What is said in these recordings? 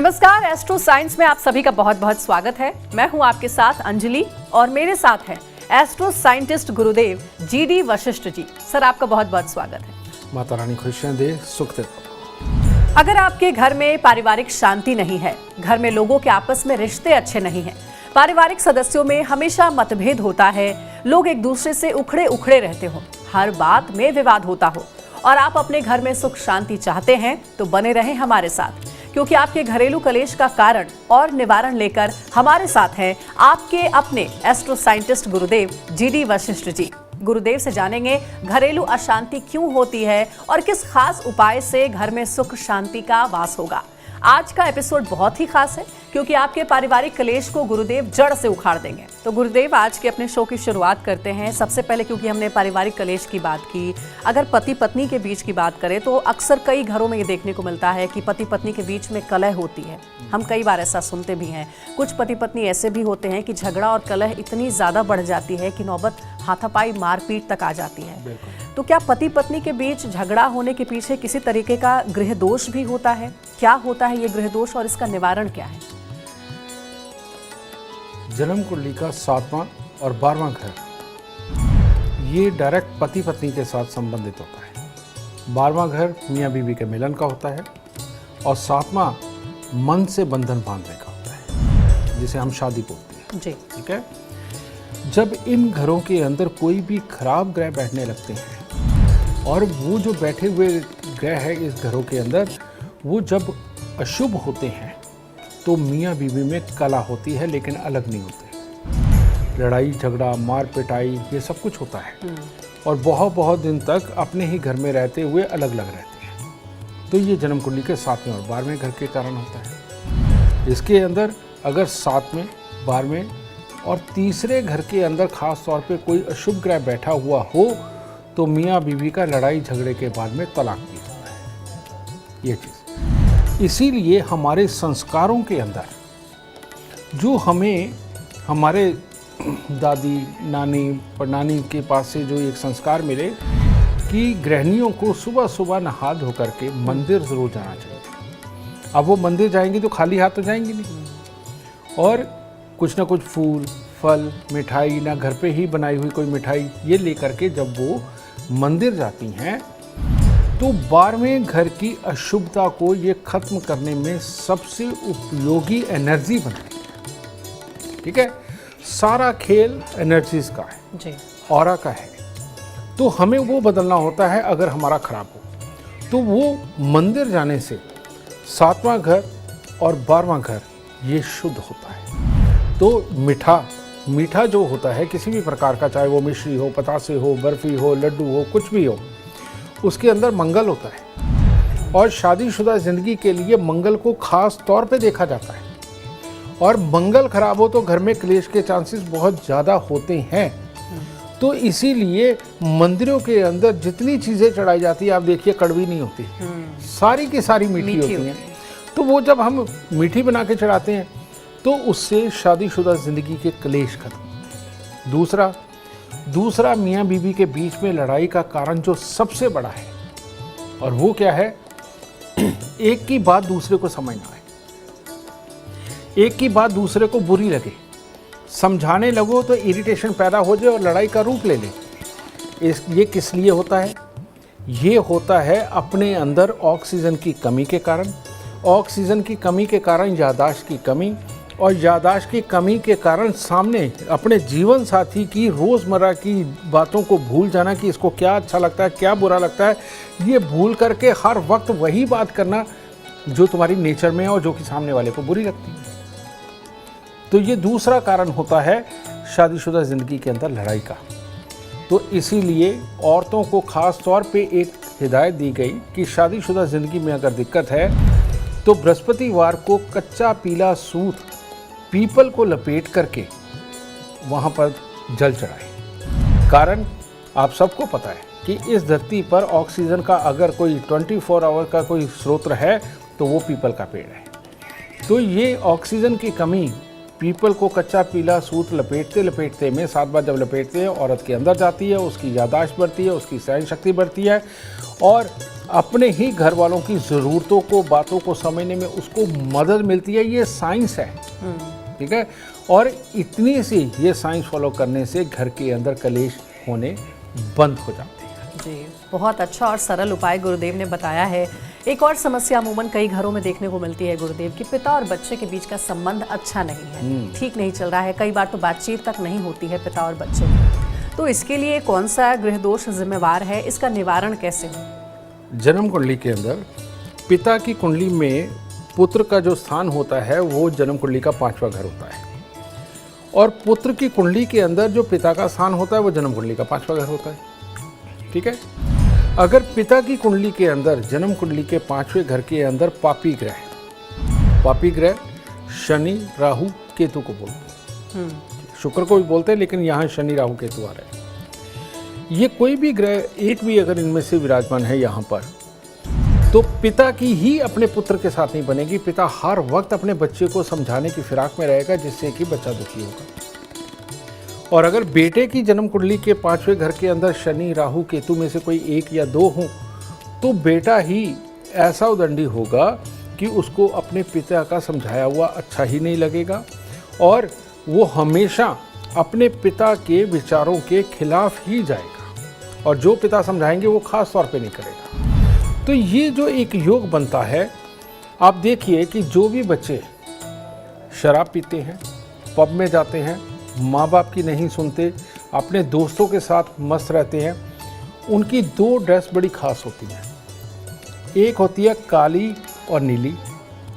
नमस्कार, astro science में आप सभी का बहुत बहुत स्वागत है। मैं हूं आपके साथ अंजलि और मेरे साथ हैं एस्ट्रो साइंटिस्ट गुरुदेव जीडी वशिष्ठ जी। सर, आपका बहुत बहुत स्वागत है। माता रानी खुशियां दे, सुख दे। अगर आपके घर में पारिवारिक शांति नहीं है, घर में लोगों के आपस में रिश्ते अच्छे नहीं हैं, पारिवारिक सदस्यों में हमेशा मतभेद होता है, लोग एक दूसरे से उखड़े उखड़े रहते हो, हर बात में विवाद होता हो और आप अपने घर में सुख शांति चाहते हैं, तो बने रहें हमारे साथ, क्योंकि आपके घरेलू कलेश का कारण और निवारण लेकर हमारे साथ हैं आपके अपने एस्ट्रो साइंटिस्ट गुरुदेव जीडी वशिष्ठ जी। गुरुदेव से जानेंगे घरेलू अशांति क्यों होती है और किस खास उपाय से घर में सुख शांति का वास होगा। आज का एपिसोड बहुत ही खास है क्योंकि आपके पारिवारिक कलेश को गुरुदेव जड़ से उखाड़ देंगे। तो गुरुदेव, आज के अपने शो की शुरुआत करते हैं। सबसे पहले क्योंकि हमने पारिवारिक कलेश की बात की, अगर पति पत्नी के बीच की बात करें तो अक्सर कई घरों में ये देखने को मिलता है कि पति पत्नी के बीच में कलह होती है। हम कई बार ऐसा सुनते भी हैं। कुछ पति पत्नी ऐसे भी होते हैं कि झगड़ा और कलह इतनी ज़्यादा बढ़ जाती है कि नौबत हाथापाई मारपीट तक आ जाती है। तो क्या पति पत्नी के बीच झगड़ा होने के पीछे किसी तरीके का गृह दोष भी होता है? क्या होता है ये गृह दोष और इसका निवारण क्या है? जन्म कुंडली का 7वां और 12वां घर ये डायरेक्ट पति पत्नी के साथ संबंधित होता है। 12वां घर मियाँ बीवी के मिलन का होता है और 7वां मन से बंधन बांधने का होता है, जिसे हम शादी बोलते हैं जी। ठीक है। जब इन घरों के अंदर कोई भी खराब ग्रह बैठने लगते हैं और वो जो बैठे हुए ग्रह है इस घरों के अंदर, वो जब अशुभ होते हैं तो मियाँ बीवी में कला होती है, लेकिन अलग नहीं होते। लड़ाई झगड़ा मार पिटाई ये सब कुछ होता है और बहुत बहुत दिन तक अपने ही घर में रहते हुए अलग अलग रहते हैं। तो ये जन्म कुंडली के 7वें और 12वें घर के कारण होता है। इसके अंदर अगर 7वें 12वें और तीसरे घर के अंदर खास तौर पे कोई अशुभ ग्रह बैठा हुआ हो तो मियाँ बीवी का लड़ाई झगड़े के बाद में तलाक भी होता है। ये चीज़ इसीलिए हमारे संस्कारों के अंदर जो हमें हमारे दादी नानी परनानी के पास से जो एक संस्कार मिले कि गृहिणियों को सुबह सुबह नहा धो करके मंदिर ज़रूर जाना चाहिए। अब वो मंदिर जाएंगी तो खाली हाथ तो जाएंगी नहीं, और कुछ ना कुछ फूल फल मिठाई, ना घर पे ही बनाई हुई कोई मिठाई, ये लेकर के जब वो मंदिर जाती हैं तो 12वें घर की अशुभता को ये खत्म करने में सबसे उपयोगी एनर्जी बनाती है। ठीक है। सारा खेल एनर्जीज का है जी, ऑरा का है। तो हमें वो बदलना होता है। अगर हमारा खराब हो तो वो मंदिर जाने से 7वां घर और 12वां घर ये शुद्ध होता है। तो मीठा जो होता है किसी भी प्रकार का, चाहे वो मिश्री हो, पतासे हो, बर्फी हो, लड्डू हो, कुछ भी हो, उसके अंदर मंगल होता है और शादीशुदा जिंदगी के लिए मंगल को खास तौर पे देखा जाता है। और मंगल खराब हो तो घर में क्लेश के चांसेस बहुत ज़्यादा होते हैं। तो इसीलिए मंदिरों के अंदर जितनी चीज़ें चढ़ाई जाती है, आप देखिए कड़वी नहीं होती, सारी की सारी मीठी होती हैं। तो वो जब हम मीठी बना के चढ़ाते हैं तो उससे शादीशुदा जिंदगी के क्लेश खत्म। दूसरा मियाँ बीवी के बीच में लड़ाई का कारण जो सबसे बड़ा है, और वो क्या है, एक की बात दूसरे को समझना है। एक की बात दूसरे को बुरी लगे, समझाने लगो तो इरिटेशन पैदा हो जाए और लड़ाई का रूप ले ले। ये किस लिए होता है? ये होता है अपने अंदर ऑक्सीजन की कमी के कारण। ऑक्सीजन की कमी के कारण याददाश्त की कमी, और याददाश्त की कमी के कारण सामने अपने जीवन साथी की रोज़मर्रा की बातों को भूल जाना कि इसको क्या अच्छा लगता है, क्या बुरा लगता है, ये भूल करके हर वक्त वही बात करना जो तुम्हारी नेचर में है और जो कि सामने वाले को बुरी लगती है। तो ये दूसरा कारण होता है शादीशुदा ज़िंदगी के अंदर लड़ाई का। तो इसीलिए औरतों को ख़ास तौर पे एक हिदायत दी गई कि शादीशुदा ज़िंदगी में अगर दिक्कत है तो बृहस्पतिवार को कच्चा पीला सूत पीपल को लपेट करके वहाँ पर जल चढ़ाएं। कारण आप सबको पता है कि इस धरती पर ऑक्सीजन का अगर कोई 24 आवर का कोई स्रोत है तो वो पीपल का पेड़ है। तो ये ऑक्सीजन की कमी पीपल को कच्चा पीला सूत लपेटते लपेटते में 7 बार जब लपेटते हैं, औरत के अंदर जाती है, उसकी याददाश्त बढ़ती है, उसकी सहन शक्ति बढ़ती है और अपने ही घर वालों की ज़रूरतों को, बातों को समझने में उसको मदद मिलती है। ये साइंस है, ठीक है। और इतनी सी ये साइंस फॉलो करने से घर के अंदर कलेश होने बंद हो जाते हैं। जी, बहुत अच्छा और सरल उपाय गुरुदेव ने बताया है। एक और समस्या अमूमन कई घरों में देखने को मिलती है गुरुदेव कि पिता और बच्चे के बीच का संबंध अच्छा नहीं है, ठीक नहीं चल रहा है। कई बार तो बातचीत तक नहीं होती है पिता और बच्चे की। तो इसके लिए कौन सा गृह दोष जिम्मेवार है, इसका निवारण कैसे हो? जन्म कुंडली के अंदर पिता की कुंडली में पुत्र का जो स्थान होता है वो जन्म कुंडली का 5वां घर होता है, और पुत्र की कुंडली के अंदर जो पिता का स्थान होता है वो जन्म कुंडली का 5वां घर होता है, ठीक है। अगर पिता की कुंडली के अंदर जन्म कुंडली के 5वें घर के अंदर पापी ग्रह शनि, राहु, केतु को बोलते हैं, शुक्र को भी बोलते हैं, लेकिन यहाँ शनि, राहु, केतु आ रहे हैं। ये कोई भी ग्रह एक भी अगर इनमें से विराजमान है यहाँ पर, तो पिता की ही अपने पुत्र के साथ नहीं बनेगी। पिता हर वक्त अपने बच्चे को समझाने की फिराक में रहेगा, जिससे कि बच्चा दुखी होगा। और अगर बेटे की जन्म कुंडली के 5वें घर के अंदर शनि, राहु, केतु में से कोई एक या दो हों, तो बेटा ही ऐसा उदंडी होगा कि उसको अपने पिता का समझाया हुआ अच्छा ही नहीं लगेगा, और वो हमेशा अपने पिता के विचारों के खिलाफ ही जाएगा, और जो पिता समझाएंगे वो खास तौर पे नहीं करेगा। तो ये जो एक योग बनता है, आप देखिए कि जो भी बच्चे शराब पीते हैं, पब में जाते हैं, माँ बाप की नहीं सुनते, अपने दोस्तों के साथ मस्त रहते हैं, उनकी 2 ड्रेस बड़ी खास होती हैं। एक होती है काली और नीली,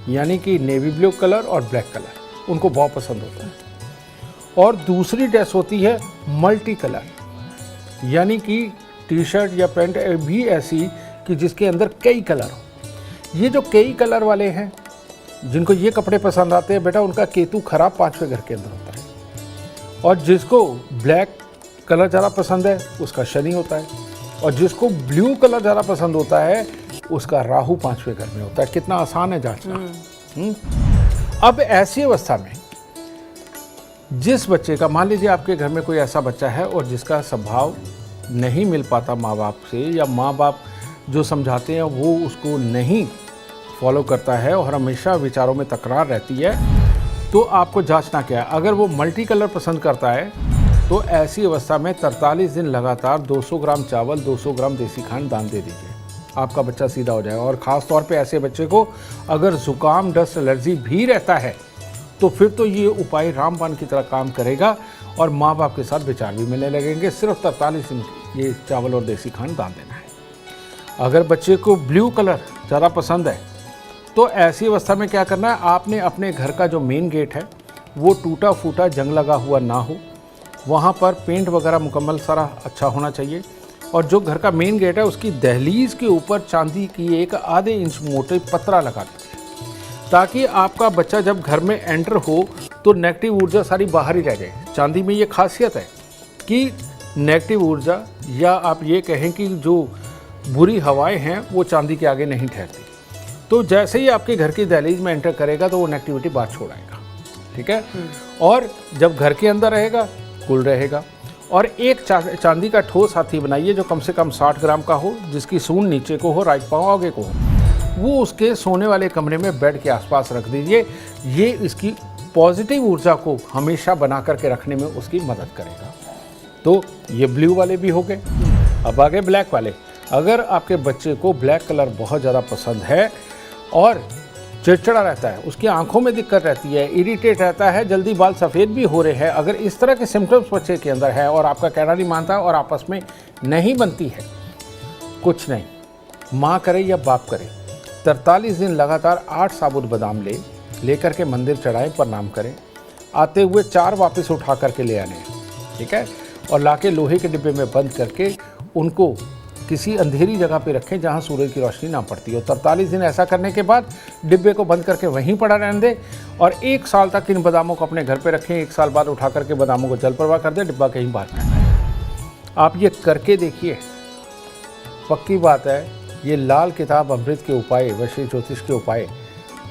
यानी कि नेवी ब्लू कलर और ब्लैक कलर, उनको बहुत पसंद होता है। और दूसरी ड्रेस होती है मल्टी कलर, यानी कि टी शर्ट या पैंट भी ऐसी कि जिसके अंदर कई कलर हो। ये जो कई कलर वाले हैं, जिनको ये कपड़े पसंद आते हैं, बेटा उनका केतु खराब 5वें घर के अंदर होता है। और जिसको ब्लैक कलर ज़्यादा पसंद है उसका शनि होता है, और जिसको ब्लू कलर ज़्यादा पसंद होता है उसका राहु 5वें घर में होता है। कितना आसान है जांचना। अब ऐसी अवस्था में जिस बच्चे का, मान लीजिए आपके घर में कोई ऐसा बच्चा है और जिसका स्वभाव नहीं मिल पाता माँ बाप से, या माँ बाप जो समझाते हैं वो उसको नहीं फॉलो करता है और हमेशा विचारों में तकरार रहती है, तो आपको जांचना क्या है। अगर वो मल्टी कलर पसंद करता है तो ऐसी अवस्था में 43 दिन लगातार 200 ग्राम चावल, 200 ग्राम देसी खांड दान दे दीजिए, आपका बच्चा सीधा हो जाएगा। और ख़ास तौर पे ऐसे बच्चे को अगर ज़ुकाम, डस्ट एलर्जी भी रहता है तो फिर तो ये उपाय रामबाण की तरह काम करेगा, और माँ बाप के साथ विचार भी मिलने लगेंगे। सिर्फ 43 दिन ये चावल और देसी खांड दान देना है। अगर बच्चे को ब्लू कलर ज़्यादा पसंद है तो ऐसी अवस्था में क्या करना है, आपने अपने घर का जो मेन गेट है वो टूटा फूटा, जंग लगा हुआ ना हो, वहाँ पर पेंट वगैरह मुकम्मल सारा अच्छा होना चाहिए। और जो घर का मेन गेट है उसकी दहलीज़ के ऊपर चांदी की एक आधे इंच मोटे पतरा लगा दीजिए, ताकि आपका बच्चा जब घर में एंटर हो तो नेगेटिव ऊर्जा सारी बाहर ही रह जाए। चांदी में ये खासियत है कि नेगेटिव ऊर्जा, या आप ये कहें कि जो बुरी हवाएं हैं वो चांदी के आगे नहीं ठहरती। तो जैसे ही आपके घर की दहलीज में एंटर करेगा तो वो नेगेटिविटी बाहर छोड़ाएगा, ठीक है। और जब घर के अंदर रहेगा कुल रहेगा। और एक चांदी का ठोस हाथी बनाइए जो कम से कम 60 ग्राम का हो, जिसकी सूंड नीचे को हो, राइट पाँव आगे को हो। वो उसके सोने वाले कमरे में बेड के आसपास रख दीजिए। ये इसकी पॉजिटिव ऊर्जा को हमेशा बना करके रखने में उसकी मदद करेगा। तो ये ब्लू वाले भी हो गए। अब आगे ब्लैक वाले। अगर आपके बच्चे को ब्लैक कलर बहुत ज़्यादा पसंद है और चिड़चिड़ा रहता है, उसकी आंखों में दिक्कत रहती है, इरिटेट रहता है, जल्दी बाल सफ़ेद भी हो रहे हैं, अगर इस तरह के सिम्टम्स बच्चे के अंदर है और आपका कहना नहीं मानता और आपस में नहीं बनती है, कुछ नहीं, माँ करे या बाप करे, 43 दिन लगातार 8 साबुत बादाम लेकर के मंदिर चढ़ाएं, प्रणाम करें, आते हुए 4 वापस उठा करके ले आने, ठीक है, और लाके लोहे के डिब्बे में बंद करके उनको किसी अंधेरी जगह पे रखें जहां सूरज की रोशनी ना पड़ती हो। 43 दिन ऐसा करने के बाद डिब्बे को बंद करके वहीं पड़ा रहने दें, और 1 साल तक इन बादामों को अपने घर पे रखें। 1 साल बाद उठा करके बादामों को जल प्रवाह कर दें, डिब्बा कहीं बाहर फेंक। आप ये करके देखिए, पक्की बात है, ये लाल किताब अमृत के उपाय, वशीय ज्योतिष के उपाय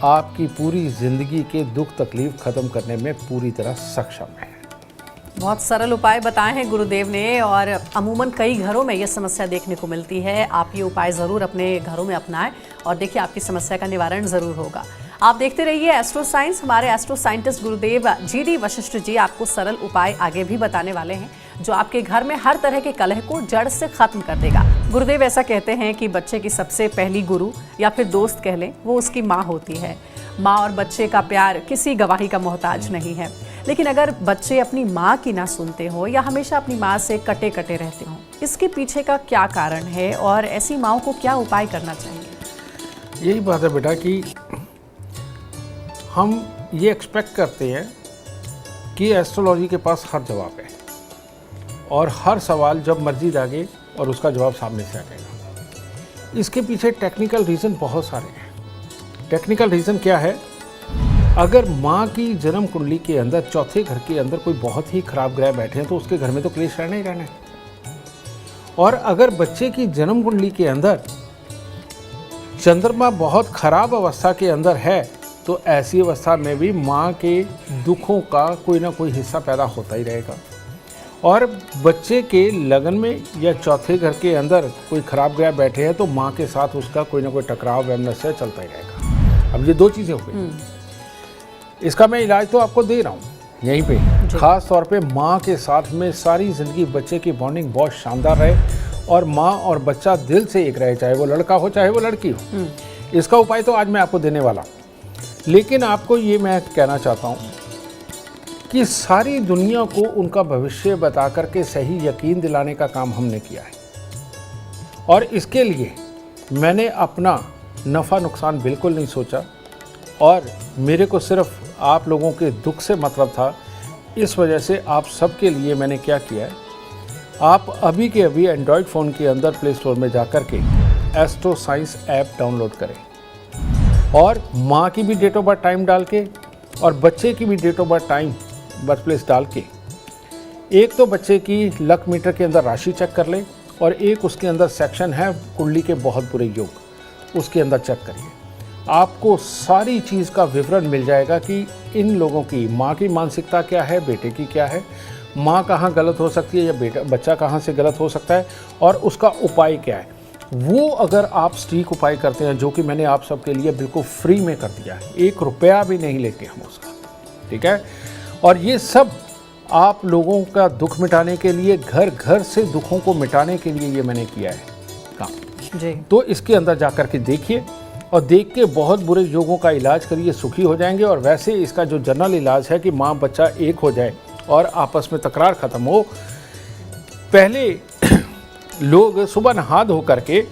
आपकी पूरी ज़िंदगी के दुख तकलीफ ख़त्म करने में पूरी तरह सक्षम है। बहुत सरल उपाय बताए हैं गुरुदेव ने और अमूमन कई घरों में ये समस्या देखने को मिलती है। आप ये उपाय ज़रूर अपने घरों में अपनाएं और देखिए आपकी समस्या का निवारण ज़रूर होगा। आप देखते रहिए एस्ट्रो साइंस। हमारे एस्ट्रो साइंटिस्ट गुरुदेव GD वशिष्ठ जी आपको सरल उपाय आगे भी बताने वाले हैं जो आपके घर में हर तरह के कलह को जड़ से खत्म कर देगा। गुरुदेव ऐसा कहते हैं कि बच्चे की सबसे पहली गुरु या फिर दोस्त कह लें वो उसकी माँ होती है। माँ और बच्चे का प्यार किसी गवाही का मोहताज नहीं है। लेकिन अगर बच्चे अपनी माँ की ना सुनते हो या हमेशा अपनी माँ से कटे कटे रहते हो, इसके पीछे का क्या कारण है और ऐसी माँओं को क्या उपाय करना चाहिए? यही बात है बेटा कि हम ये एक्सपेक्ट करते हैं कि एस्ट्रोलॉजी के पास हर जवाब है और हर सवाल जब मर्जी दागे और उसका जवाब सामने से आ जाएगा। इसके पीछे टेक्निकल रीज़न बहुत सारे हैं। टेक्निकल रीज़न क्या है? अगर माँ की जन्म कुंडली के अंदर चौथे घर के अंदर कोई बहुत ही खराब ग्रह बैठे हैं तो उसके घर में तो क्लेश रहना ही रहना है। और अगर बच्चे की जन्म कुंडली के अंदर चंद्रमा बहुत खराब अवस्था के अंदर है तो ऐसी अवस्था में भी माँ के दुखों का कोई ना कोई हिस्सा पैदा होता ही रहेगा। और बच्चे के लगन में या चौथे घर के अंदर कोई खराब ग्रह बैठे हैं तो माँ के साथ उसका कोई ना कोई टकराव वैमनस्य चलता ही रहेगा। अब ये दो चीज़ें हो गई। इसका मैं इलाज तो आपको दे रहा हूँ यहीं पे। खास तौर पे माँ के साथ में सारी ज़िंदगी बच्चे की बॉन्डिंग बहुत शानदार रहे और माँ और बच्चा दिल से एक रहे, चाहे वो लड़का हो चाहे वो लड़की हो। इसका उपाय तो आज मैं आपको देने वाला हूँ। लेकिन आपको ये मैं कहना चाहता हूँ कि सारी दुनिया को उनका भविष्य बता करके सही यकीन दिलाने का काम हमने किया है और इसके लिए मैंने अपना नफ़ा नुकसान बिल्कुल नहीं सोचा और मेरे को सिर्फ आप लोगों के दुख से मतलब था। इस वजह से आप सबके लिए मैंने क्या किया है, आप अभी के अभी एंड्रॉयड फ़ोन के अंदर प्ले स्टोर में जा कर के एस्ट्रो साइंस ऐप डाउनलोड करें और माँ की भी डेट ऑफ बर्थ टाइम डाल के और बच्चे की भी date of birth time birth place डाल के एक तो बच्चे की लक मीटर के अंदर राशि चेक कर ले और एक उसके अंदर सेक्शन है कुंडली के बहुत बुरे योग, उसके अंदर चेक करिए। आपको सारी चीज़ का विवरण मिल जाएगा कि इन लोगों की माँ की मानसिकता क्या है, बेटे की क्या है, माँ कहाँ गलत हो सकती है या बच्चा कहाँ से गलत हो सकता है और उसका उपाय क्या है। वो अगर आप सटीक उपाय करते हैं जो कि मैंने आप सबके लिए बिल्कुल फ्री में कर दिया है, 1 रुपया भी नहीं लेते हम उसका, ठीक है। और ये सब आप लोगों का दुख मिटाने के लिए, घर घर से दुखों को मिटाने के लिए ये मैंने किया है काम जी। तो इसके अंदर जा कर के देखिए और देख के बहुत बुरे योगों का इलाज करिए, सुखी हो जाएंगे। और वैसे इसका जो जनरल इलाज है कि माँ बच्चा एक हो जाए और आपस में तकरार ख़त्म हो। पहले लोग सुबह नहा धो करके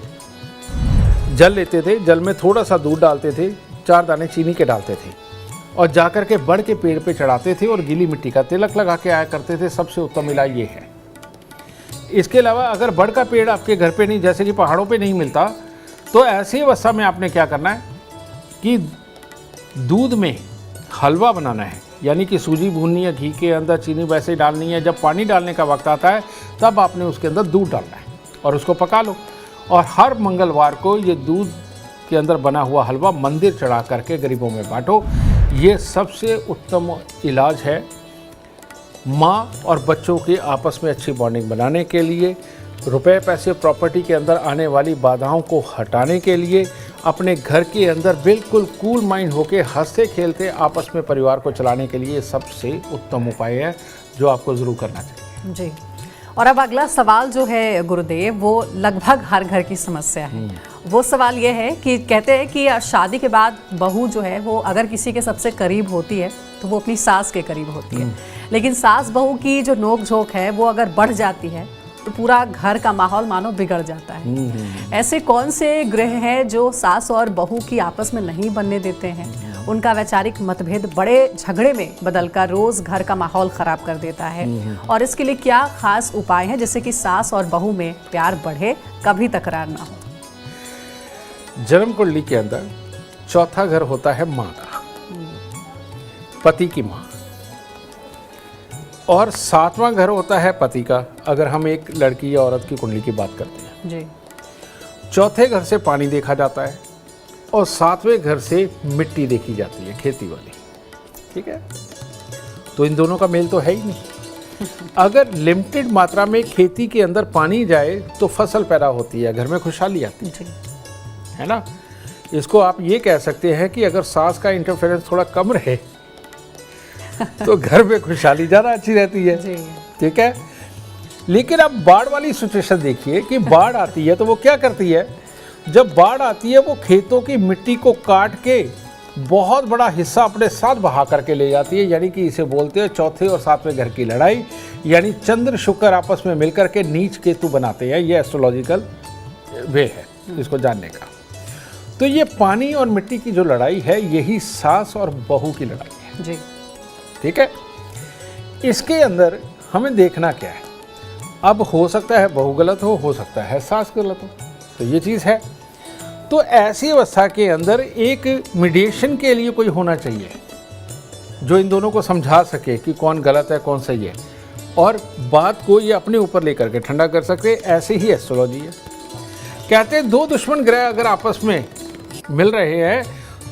जल लेते थे, जल में थोड़ा सा दूध डालते थे, 4 दाने चीनी के डालते थे और जाकर के बड़ के पेड़ पे चढ़ाते थे और गीली मिट्टी का तिलक लगा के आया करते थे। सबसे उत्तम इलाज ये है। इसके अलावा अगर बड़ का पेड़ आपके घर पे नहीं, जैसे कि पहाड़ों पे नहीं मिलता, तो ऐसी अवस्था में आपने क्या करना है कि दूध में हलवा बनाना है, यानी कि सूजी भूननी है, घी के अंदर चीनी वैसे डालनी है। जब पानी डालने का वक्त आता है तब आपने उसके अंदर दूध डालना है और उसको पका लो। और हर मंगलवार को ये दूध के अंदर बना हुआ हलवा मंदिर चढ़ा करके गरीबों में बांटो। ये सबसे उत्तम इलाज है माँ और बच्चों की आपस में अच्छी बॉन्डिंग बनाने के लिए, रुपए पैसे प्रॉपर्टी के अंदर आने वाली बाधाओं को हटाने के लिए, अपने घर के अंदर बिल्कुल कूल माइंड होके हंसते खेलते आपस में परिवार को चलाने के लिए सबसे उत्तम उपाय है जो आपको ज़रूर करना चाहिए जी। और अब अगला सवाल जो है गुरुदेव, वो लगभग हर घर की समस्या है। वो सवाल ये है कि कहते हैं कि शादी के बाद बहू जो है वो अगर किसी के सबसे करीब होती है तो वो अपनी सास के करीब होती है, लेकिन सास बहू की जो नोक झोंक है वो अगर बढ़ जाती है तो पूरा घर का माहौल मानो बिगड़ जाता है। ऐसे कौन से ग्रह हैं जो सास और बहू की आपस में नहीं बनने देते हैं? उनका वैचारिक मतभेद बड़े झगड़े में बदलकर रोज घर का माहौल खराब कर देता है, और इसके लिए क्या खास उपाय है जिससे कि सास और बहू में प्यार बढ़े, कभी तकरार ना हो? जन्म कुंडली के अंदर चौथा घर होता है माँ का, पति की माँ, और 7वां घर होता है पति का, अगर हम एक लड़की या औरत की कुंडली की बात करते हैं जी। चौथे घर से पानी देखा जाता है और 7वें घर से मिट्टी देखी जाती है, खेती वाली, ठीक है। तो इन दोनों का मेल तो है ही नहीं। अगर लिमिटेड मात्रा में खेती के अंदर पानी जाए तो फसल पैदा होती है, घर में खुशहाली आती है ना। इसको आप ये कह सकते हैं कि अगर सास का इंटरफेरेंस थोड़ा कम रहे तो घर में खुशहाली ज़्यादा अच्छी रहती है। ठीक है, लेकिन अब बाढ़ वाली सिचुएशन देखिए कि बाढ़ आती है तो वो क्या करती है, जब बाढ़ आती है वो खेतों की मिट्टी को काट के बहुत बड़ा हिस्सा अपने साथ बहा करके ले जाती है। यानी कि इसे बोलते हैं चौथे और सातवें घर की लड़ाई, यानी चंद्र शुक्र आपस में मिलकर के नीच केतु बनाते हैं। ये एस्ट्रोलॉजिकल वे है इसको जानने का। तो ये पानी और मिट्टी की जो लड़ाई है यही सास और बहू की लड़ाई है जी। ठीक है, इसके अंदर हमें देखना क्या है। अब हो सकता है बहू गलत हो सकता है सास गलत हो, तो ये चीज़ है। तो ऐसी अवस्था के अंदर एक मीडिएशन के लिए कोई होना चाहिए जो इन दोनों को समझा सके कि कौन गलत है कौन सही है, और बात को ये अपने ऊपर लेकर के ठंडा कर सके। ऐसे ही एस्ट्रोलॉजी है। कहते हैं दो दुश्मन ग्रह अगर आपस में मिल रहे हैं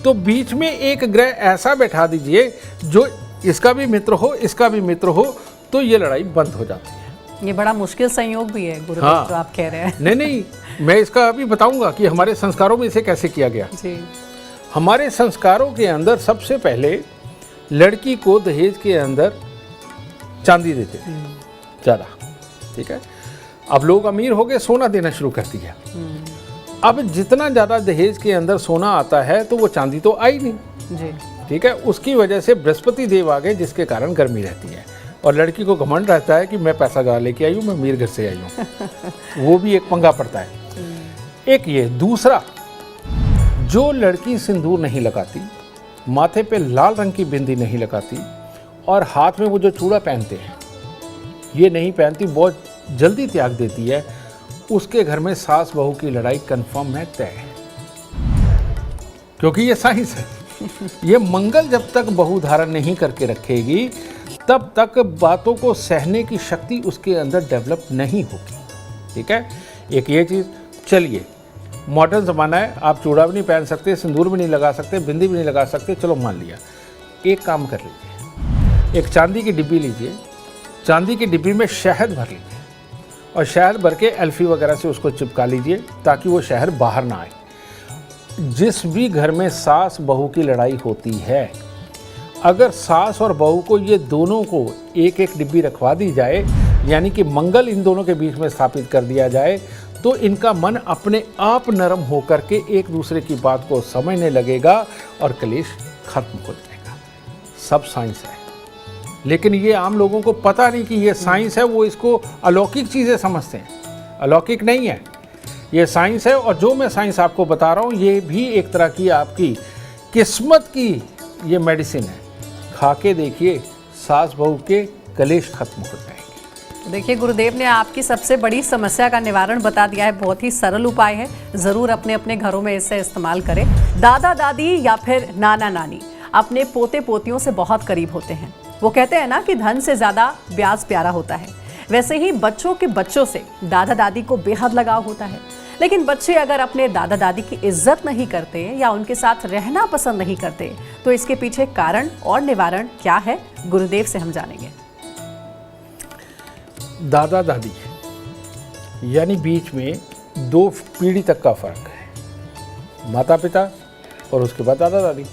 तो बीच में एक ग्रह ऐसा बैठा दीजिए जो इसका भी मित्र हो इसका भी मित्र हो, तो ये लड़ाई बंद हो जाती है। ये बड़ा मुश्किल संयोग भी है गुरुदेव। हाँ, जो आप कह रहे हैं। नहीं मैं इसका अभी बताऊंगा कि हमारे संस्कारों में इसे कैसे किया गया जी। हमारे संस्कारों के अंदर सबसे पहले लड़की को दहेज के अंदर चांदी देते थे ज़्यादा। ठीक है, अब लोग अमीर हो गए, सोना देना शुरू कर दिया। अब जितना ज़्यादा दहेज के अंदर सोना आता है तो वो चांदी तो आई नहीं जी। ठीक है, उसकी वजह से बृहस्पति देव आ गए, जिसके कारण गर्मी रहती है। और लड़की को घमंड रहता है कि मैं पैसा ज़्यादा लेके आई हूँ, मैं अमीर घर से आई हूँ। वो भी एक पंगा पड़ता है। एक ये, दूसरा जो लड़की सिंदूर नहीं लगाती, माथे पे लाल रंग की बिंदी नहीं लगाती और हाथ में वो जो चूड़ा पहनते हैं ये नहीं पहनती, बहुत जल्दी त्याग देती है, उसके घर में सास बहू की लड़ाई कंफर्म है, तय है। क्योंकि ये साइंस है। ये मंगल जब तक बहू धारण नहीं करके रखेगी तब तक बातों को सहने की शक्ति उसके अंदर डेवलप नहीं होगी। ठीक है, एक ये चीज़। चलिए मॉडर्न ज़माना है, आप चूड़ा भी नहीं पहन सकते, सिंदूर भी नहीं लगा सकते, बिंदी भी नहीं लगा सकते, चलो मान लिया। एक काम कर लीजिए, एक चांदी की डिब्बी लीजिए, चांदी की डिब्बी में शहद भर लीजिए और शहद भर के एल्फी वगैरह से उसको चिपका लीजिए ताकि वो शहद बाहर ना आए। जिस भी घर में सास बहू की लड़ाई होती है, अगर सास और बहू को ये दोनों को एक एक डिब्बी रखवा दी जाए, यानी कि मंगल इन दोनों के बीच में स्थापित कर दिया जाए, तो इनका मन अपने आप नरम होकर के एक दूसरे की बात को समझने लगेगा और कलेश खत्म हो जाएगा। सब साइंस है, लेकिन ये आम लोगों को पता नहीं कि ये साइंस है। वो इसको अलौकिक चीज़ें समझते हैं। अलौकिक नहीं है, ये साइंस है। और जो मैं साइंस आपको बता रहा हूँ ये भी एक तरह की आपकी किस्मत की ये मेडिसिन है। खा के देखिए, सास बहू के कलेश खत्म हो जाएंगे। देखिए गुरुदेव ने आपकी सबसे बड़ी समस्या का निवारण बता दिया है। बहुत ही सरल उपाय है, ज़रूर अपने अपने घरों में इसे इस्तेमाल करें। दादा दादी या फिर नाना नानी अपने पोते पोतियों से बहुत करीब होते हैं। वो कहते हैं ना कि धन से ज़्यादा ब्याज प्यारा होता है, वैसे ही बच्चों के बच्चों से दादा दादी को बेहद लगाव होता है। लेकिन बच्चे अगर अपने दादा दादी की इज्जत नहीं करते या उनके साथ रहना पसंद नहीं करते तो इसके पीछे कारण और निवारण क्या है, गुरुदेव से हम जानेंगे। दादा दादी यानी बीच में दो पीढ़ी तक का फर्क है, माता पिता और उसके बाद दादा दादी।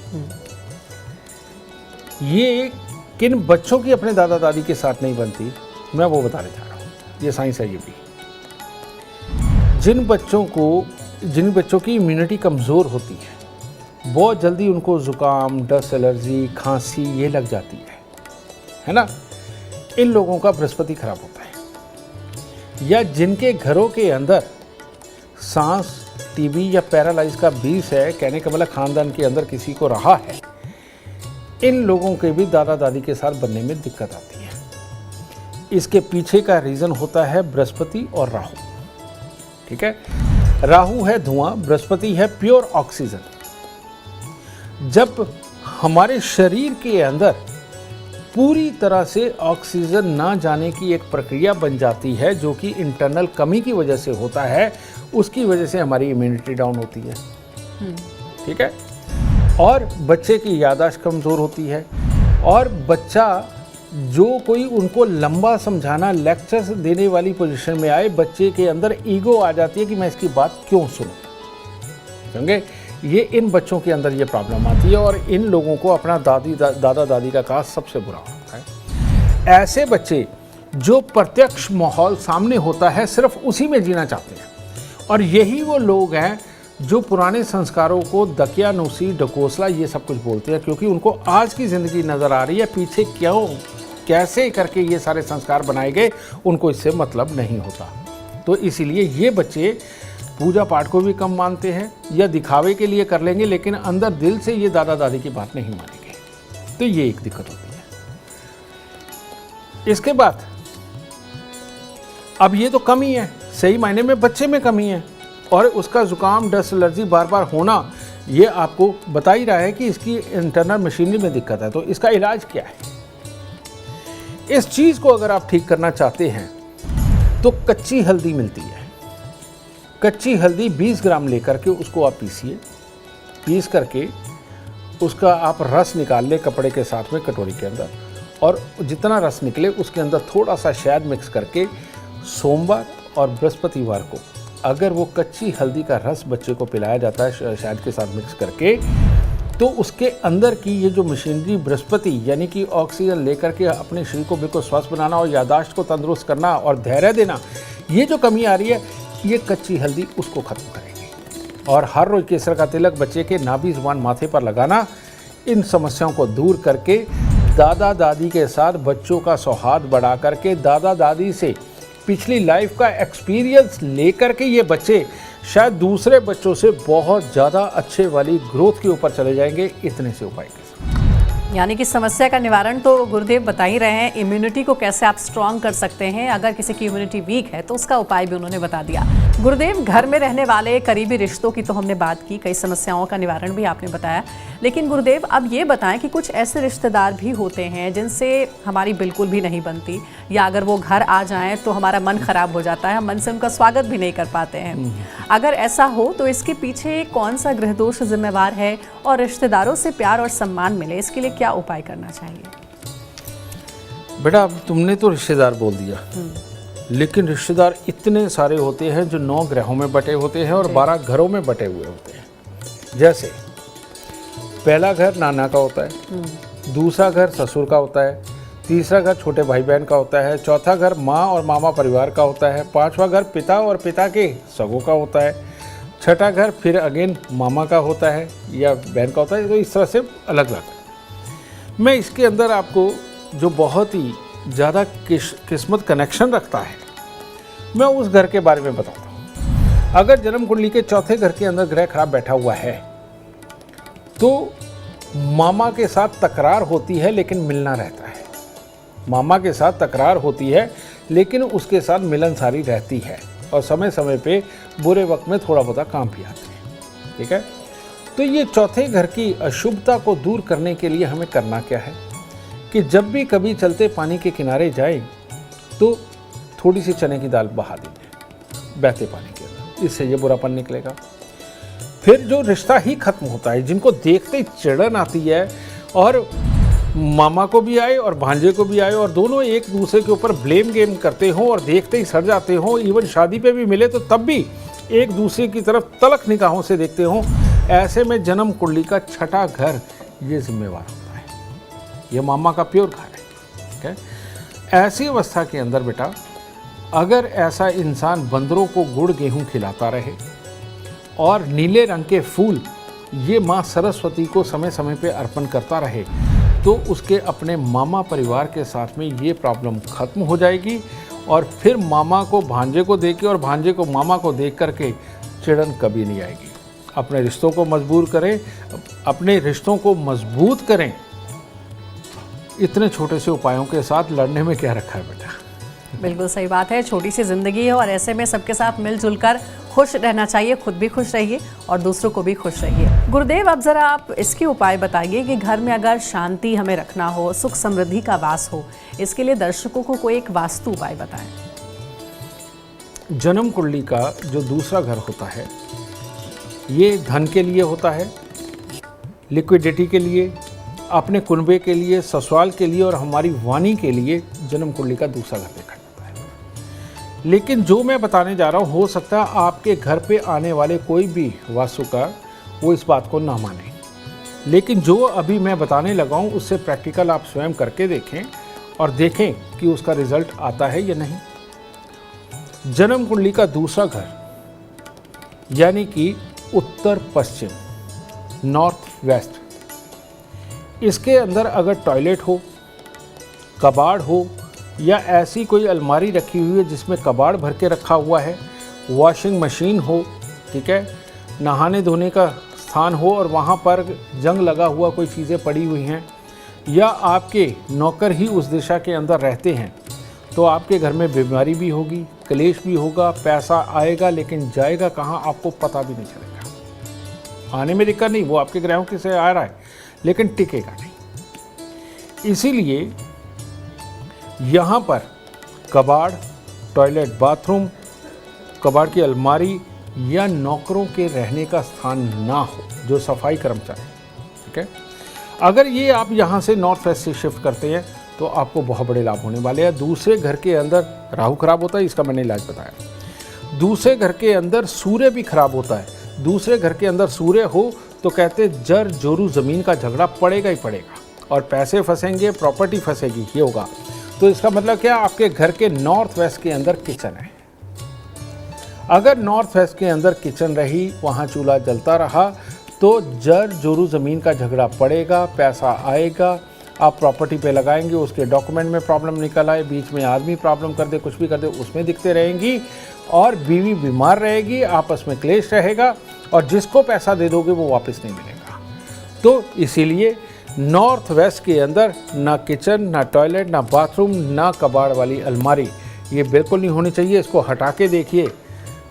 ये किन बच्चों की अपने दादा दादी के साथ नहीं बनती, मैं वो बताने जा रहा हूँ। ये साइंस है। ये भी जिन बच्चों की इम्यूनिटी कमज़ोर होती है, बहुत जल्दी उनको ज़ुकाम, डस्ट एलर्जी, खांसी ये लग जाती है ना। इन लोगों का बृहस्पति खराब होता है। या जिनके घरों के अंदर सांस, टीबी या पैरालाइज का बीस है, कहने का मतलब खानदान के अंदर किसी को रहा है, इन लोगों के भी दादा दादी के साथ बनने में दिक्कत आती है। इसके पीछे का रीज़न होता है बृहस्पति और राहु। ठीक है, राहु है धुआं, बृहस्पति है प्योर ऑक्सीजन। जब हमारे शरीर के अंदर पूरी तरह से ऑक्सीजन ना जाने की एक प्रक्रिया बन जाती है, जो कि इंटरनल कमी की वजह से होता है, उसकी वजह से हमारी इम्यूनिटी डाउन होती है। ठीक है, और बच्चे की याददाश्त कमज़ोर होती है और बच्चा जो कोई उनको लंबा समझाना, लेक्चर्स देने वाली पोजीशन में आए, बच्चे के अंदर ईगो आ जाती है कि मैं इसकी बात क्यों सुनूं। समझे? ये इन बच्चों के अंदर ये प्रॉब्लम आती है और इन लोगों को अपना दादा दादी का कास्ट सबसे बुरा होता है। ऐसे बच्चे जो प्रत्यक्ष माहौल सामने होता है सिर्फ उसी में जीना चाहते हैं, और यही वो लोग हैं जो पुराने संस्कारों को दकियानूसी, ढकोसला ये सब कुछ बोलते हैं, क्योंकि उनको आज की ज़िंदगी नज़र आ रही है, पीछे क्यों कैसे करके ये सारे संस्कार बनाए गए उनको इससे मतलब नहीं होता। तो इसीलिए ये बच्चे पूजा पाठ को भी कम मानते हैं या दिखावे के लिए कर लेंगे, लेकिन अंदर दिल से ये दादा दादी की बात नहीं मानेंगे। तो ये एक दिक्कत होती है। इसके बाद अब ये तो कमी है, सही मायने में बच्चे में कमी है, और उसका जुकाम, डस्ट एलर्जी बार बार होना ये आपको बता ही रहा है कि इसकी इंटरनल मशीनरी में दिक्कत है। तो इसका इलाज क्या है? इस चीज़ को अगर आप ठीक करना चाहते हैं तो कच्ची हल्दी मिलती है। कच्ची हल्दी 20 ग्राम लेकर के उसको आप पीसिए, पीस करके उसका आप रस निकाल ले कपड़े के साथ में कटोरी के अंदर, और जितना रस निकले उसके अंदर थोड़ा सा शहद मिक्स करके सोमवार और बृहस्पतिवार को अगर वो कच्ची हल्दी का रस बच्चे को पिलाया जाता है शहद के साथ मिक्स करके, तो उसके अंदर की ये जो मशीनरी बृहस्पति यानी कि ऑक्सीजन लेकर के अपने शरीर को बिल्कुल स्वस्थ बनाना और यादाश्त को तंदुरुस्त करना और धैर्य देना, ये जो कमी आ रही है ये कच्ची हल्दी उसको ख़त्म करेगी। और हर रोज़ केसर का तिलक बच्चे के नाभि ज़ुबान माथे पर लगाना इन समस्याओं को दूर करके दादा दादी के साथ बच्चों का सौहार्द बढ़ा करके दादा दादी से पिछली लाइफ का एक्सपीरियंस लेकर के ये बच्चे शायद दूसरे बच्चों से बहुत ज़्यादा अच्छे वाली ग्रोथ के ऊपर चले जाएंगे, इतने से उपाय के साथ। यानी कि समस्या का निवारण तो गुरुदेव बता ही रहे हैं, इम्यूनिटी को कैसे आप स्ट्रॉन्ग कर सकते हैं। अगर किसी की इम्यूनिटी वीक है तो उसका उपाय भी उन्होंने बता दिया। गुरुदेव, घर में रहने वाले करीबी रिश्तों की तो हमने बात की, कई समस्याओं का निवारण भी आपने बताया, लेकिन गुरुदेव अब ये बताएं कि कुछ ऐसे रिश्तेदार भी होते हैं जिनसे हमारी बिल्कुल भी नहीं बनती, या अगर वो घर आ जाएं तो हमारा मन खराब हो जाता है, हम मन से उनका स्वागत भी नहीं कर पाते हैं। अगर ऐसा हो तो इसके पीछे कौन सा ग्रह दोष जिम्मेवार है, और रिश्तेदारों से प्यार और सम्मान मिले इसके लिए क्या उपाय करना चाहिए? बेटा अब तुमने तो रिश्तेदार बोल दिया, लेकिन रिश्तेदार इतने सारे होते हैं जो 9 ग्रहों में बटे होते हैं और 12 घरों में बटे हुए होते हैं। जैसे पहला घर नाना का होता है, दूसरा घर ससुर का होता है, तीसरा घर छोटे भाई बहन का होता है, चौथा घर माँ और मामा परिवार का होता है, पांचवा घर पिता और पिता के सगों का होता है, छठा घर फिर अगेन मामा का होता है या बहन का होता है। तो इस तरह से अलग अलग। मैं इसके अंदर आपको जो बहुत ही ज़्यादा किस्मत कनेक्शन रखता है मैं उस घर के बारे में बताता हूँ। अगर जन्म कुंडली के चौथे घर के अंदर ग्रह खराब बैठा हुआ है तो मामा के साथ तकरार होती है लेकिन मिलना रहता है। मामा के साथ तकरार होती है लेकिन उसके साथ मिलनसारी रहती है, और समय समय पे बुरे वक्त में थोड़ा बहुत काम भी आते हैं। ठीक है, तो ये चौथे घर की अशुभता को दूर करने के लिए हमें करना क्या है कि जब भी कभी चलते पानी के किनारे जाएं तो थोड़ी सी चने की दाल बहा दीजिए बहते पानी के अंदर, इससे ये बुरापन निकलेगा। फिर जो रिश्ता ही खत्म होता है, जिनको देखते ही चिड़न आती है और मामा को भी आए और भांजे को भी आए और दोनों एक दूसरे के ऊपर ब्लेम गेम करते हों और देखते ही सड़ जाते हों, इवन शादी पे भी मिले तो तब भी एक दूसरे की तरफ तलक निगाहों से देखते हों, ऐसे में जन्म कुंडली का छठा घर ये जिम्मेवार होता है। ये मामा का प्योर घर है। ठीक है, ऐसी अवस्था के अंदर बेटा अगर ऐसा इंसान बंदरों को गुड़ गेहूं खिलाता रहे और नीले रंग के फूल ये माँ सरस्वती को समय समय पे अर्पण करता रहे तो उसके अपने मामा परिवार के साथ में ये प्रॉब्लम खत्म हो जाएगी, और फिर मामा को भांजे को देख के और भांजे को मामा को देख करके चिड़न कभी नहीं आएगी। अपने रिश्तों को मजबूत करें, अपने रिश्तों को मजबूत करें। इतने छोटे से उपायों के साथ लड़ने में क्या रखा है बेटा। बिल्कुल सही बात है, छोटी सी जिंदगी है और ऐसे में सबके साथ मिलजुल कर खुश रहना चाहिए, खुद भी खुश रहिए और दूसरों को भी खुश रहिए। गुरुदेव अब जरा आप इसके उपाय बताइए कि घर में अगर शांति हमें रखना हो, सुख समृद्धि का वास हो, इसके लिए दर्शकों को कोई एक वास्तु उपाय बताएं। जन्म कुंडली का जो दूसरा घर होता है ये धन के लिए होता है, लिक्विडिटी के लिए, अपने कुनबे के लिए, ससुराल के लिए और हमारी वाणी के लिए जन्म कुंडली का दूसरा घर देखा जाता है। लेकिन जो मैं बताने जा रहा हूँ, हो सकता है आपके घर पे आने वाले कोई भी वास्तुकार वो इस बात को ना माने, लेकिन जो अभी मैं बताने लगा हूँ उससे प्रैक्टिकल आप स्वयं करके देखें और देखें कि उसका रिजल्ट आता है या नहीं। जन्म कुंडली का दूसरा घर यानी कि उत्तर पश्चिम, नॉर्थ वेस्ट, इसके अंदर अगर टॉयलेट हो, कबाड़ हो या ऐसी कोई अलमारी रखी हुई है जिसमें कबाड़ भर के रखा हुआ है, वॉशिंग मशीन हो, ठीक है, नहाने धोने का स्थान हो और वहाँ पर जंग लगा हुआ कोई चीज़ें पड़ी हुई हैं, या आपके नौकर ही उस दिशा के अंदर रहते हैं, तो आपके घर में बीमारी भी होगी, क्लेश भी होगा, पैसा आएगा लेकिन जाएगा कहाँ आपको पता भी नहीं चलेगा। आने में दिक्कत नहीं, वो आपके ग्रहों के से आ रहा है लेकिन टिकेगा नहीं। इसीलिए यहाँ पर कबाड़, टॉयलेट, बाथरूम, कबाड़ की अलमारी या नौकरों के रहने का स्थान ना हो, जो सफाई कर्मचारी, ठीक है। अगर ये आप यहाँ से नॉर्थ वेस्ट से शिफ्ट करते हैं तो आपको बहुत बड़े लाभ होने वाले हैं। दूसरे घर के अंदर राहु खराब होता है, इसका मैंने इलाज बताया। दूसरे घर के अंदर सूर्य भी खराब होता है। दूसरे घर के अंदर सूर्य हो तो कहते जर जोरू ज़मीन का झगड़ा पड़ेगा ही पड़ेगा और पैसे फंसेंगे, प्रॉपर्टी फंसेगी, ये होगा। तो इसका मतलब क्या, आपके घर के नॉर्थ वेस्ट के अंदर किचन है। अगर नॉर्थ वेस्ट के अंदर किचन रही, वहाँ चूल्हा जलता रहा, तो जर जोरू ज़मीन का झगड़ा पड़ेगा, पैसा आएगा, आप प्रॉपर्टी पे लगाएंगे, उसके डॉक्यूमेंट में प्रॉब्लम निकल आए, बीच में आदमी प्रॉब्लम कर दे, कुछ भी कर दे, उसमें दिखते रहेंगी और बीवी बीमार रहेगी, आपस में क्लेश रहेगा और जिसको पैसा दे दोगे वो वापस नहीं मिलेगा। तो इसीलिए नॉर्थ वेस्ट के अंदर ना किचन, ना टॉयलेट, ना बाथरूम, ना कबाड़ वाली अलमारी, ये बिल्कुल नहीं होनी चाहिए। इसको हटा के देखिए,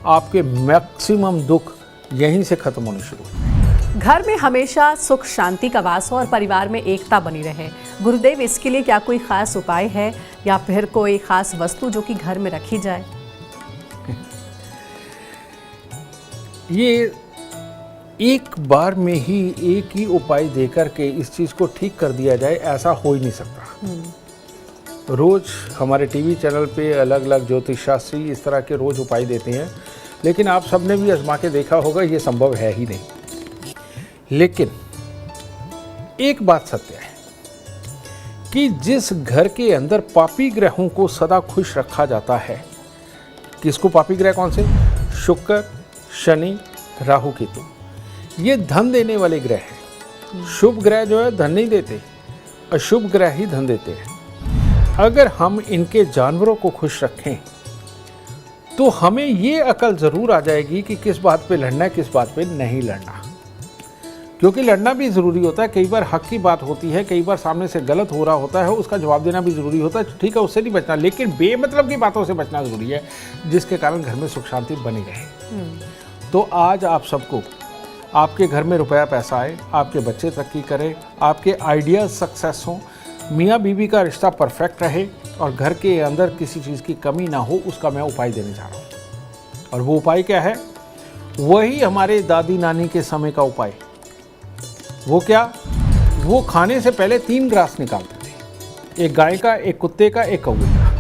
आपके मैक्सिमम दुख यहीं से खत्म होने शुरू होंगे। घर में हमेशा सुख शांति का वास हो और परिवार में एकता बनी रहे। गुरुदेव, इसके लिए क्या कोई खास उपाय है या फिर कोई खास वस्तु जो कि घर में रखी जाए? ये एक बार में ही एक ही उपाय देकर के इस चीज़ को ठीक कर दिया जाए, ऐसा हो ही नहीं सकता। रोज़ हमारे टीवी चैनल पे अलग अलग ज्योतिष शास्त्री इस तरह के रोज़ उपाय देते हैं, लेकिन आप सबने भी आजमा के देखा होगा ये संभव है ही नहीं। लेकिन एक बात सत्य है कि जिस घर के अंदर पापी ग्रहों को सदा खुश रखा जाता है, किसको पापी ग्रह कौन से? शुक्र, शनि, राहु, केतु, ये धन देने वाले ग्रह हैं। शुभ ग्रह जो है धन नहीं देते, अशुभ ग्रह ही धन देते हैं। अगर हम इनके जानवरों को खुश रखें तो हमें ये अकल ज़रूर आ जाएगी कि किस बात पे लड़ना है, किस बात पे नहीं लड़ना। क्योंकि लड़ना भी ज़रूरी होता है, कई बार हक की बात होती है, कई बार सामने से गलत हो रहा होता है, उसका जवाब देना भी ज़रूरी होता है, ठीक है, उससे नहीं बचना, लेकिन बेमतलब की बातों से बचना ज़रूरी है, जिसके कारण घर में सुख शांति बनी रहे। तो आज आप सबको, आपके घर में रुपया पैसा आए, आपके बच्चे तरक्की करें, आपके आइडियाज़ सक्सेस हों, मियाँ बीवी का रिश्ता परफेक्ट रहे और घर के अंदर किसी चीज़ की कमी ना हो, उसका मैं उपाय देने जा रहा हूँ। और वो उपाय क्या है? वही हमारे दादी नानी के समय का उपाय। वो क्या? वो खाने से पहले 3 ग्रास निकालते थे, एक गाय का, एक कुत्ते का, एक कौवे का।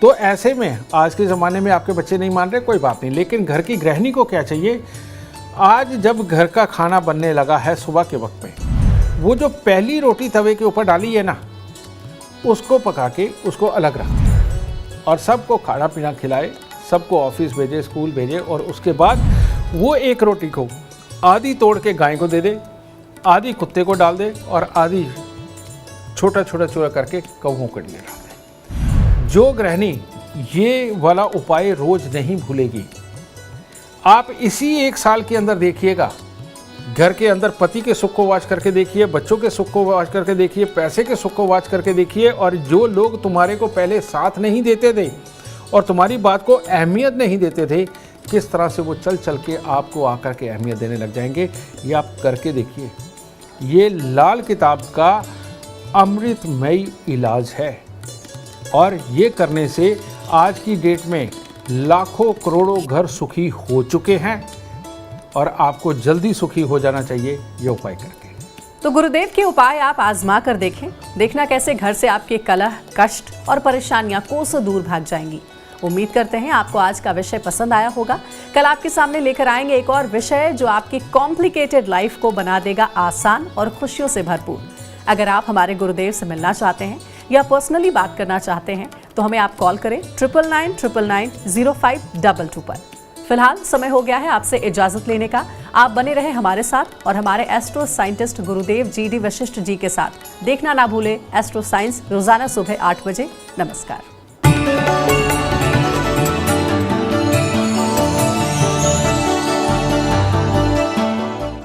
तो ऐसे में आज के ज़माने में आपके बच्चे नहीं मान रहे, कोई बात नहीं, लेकिन घर की गृहिणी को क्या चाहिए? आज जब घर का खाना बनने लगा है सुबह के वक्त में, वो जो पहली रोटी तवे के ऊपर डाली है ना, उसको पका के उसको अलग रख दे और सबको खाना पीना खिलाए, सबको ऑफिस भेजे, स्कूल भेजे, और उसके बाद वो एक रोटी को आधी तोड़ के गाय को दे दे, आधी कुत्ते को डाल दे और आधी छोटा छोटा चूरा करके कौवों के लिए डाल दे। जो गृहिणी ये वाला उपाय रोज नहीं भूलेगी, आप इसी 1 साल के अंदर देखिएगा, घर के अंदर पति के सुख को वाच करके देखिए, बच्चों के सुख को वाच करके देखिए, पैसे के सुख को वाच करके देखिए, और जो लोग तुम्हारे को पहले साथ नहीं देते थे और तुम्हारी बात को अहमियत नहीं देते थे, किस तरह से वो चल चल के आपको आकर के अहमियत देने लग जाएंगे। ये आप करके देखिए। ये लाल किताब का अमृतमयी इलाज है और ये करने से आज की डेट में लाखों करोड़ों घर सुखी हो चुके हैं और आपको जल्दी सुखी हो जाना चाहिए ये उपाय करके। तो गुरुदेव के उपाय आप आजमा कर देखें, देखना कैसे घर से आपके कलह, कष्ट और परेशानियां कोसों दूर भाग जाएंगी। उम्मीद करते हैं आपको आज का विषय पसंद आया होगा। कल आपके सामने लेकर आएंगे एक और विषय जो आपकी कॉम्प्लिकेटेड लाइफ को बना देगा आसान और खुशियों से भरपूर। अगर आप हमारे गुरुदेव से मिलना चाहते हैं या पर्सनली बात करना चाहते हैं तो हमें आप कॉल करें 9999905222 पर। फिलहाल समय हो गया है आपसे इजाजत लेने का। आप बने रहे हमारे साथ और हमारे एस्ट्रो साइंटिस्ट गुरुदेव GD वशिष्ठ जी के साथ। देखना ना भूले एस्ट्रो साइंस रोजाना सुबह 8 बजे। नमस्कार।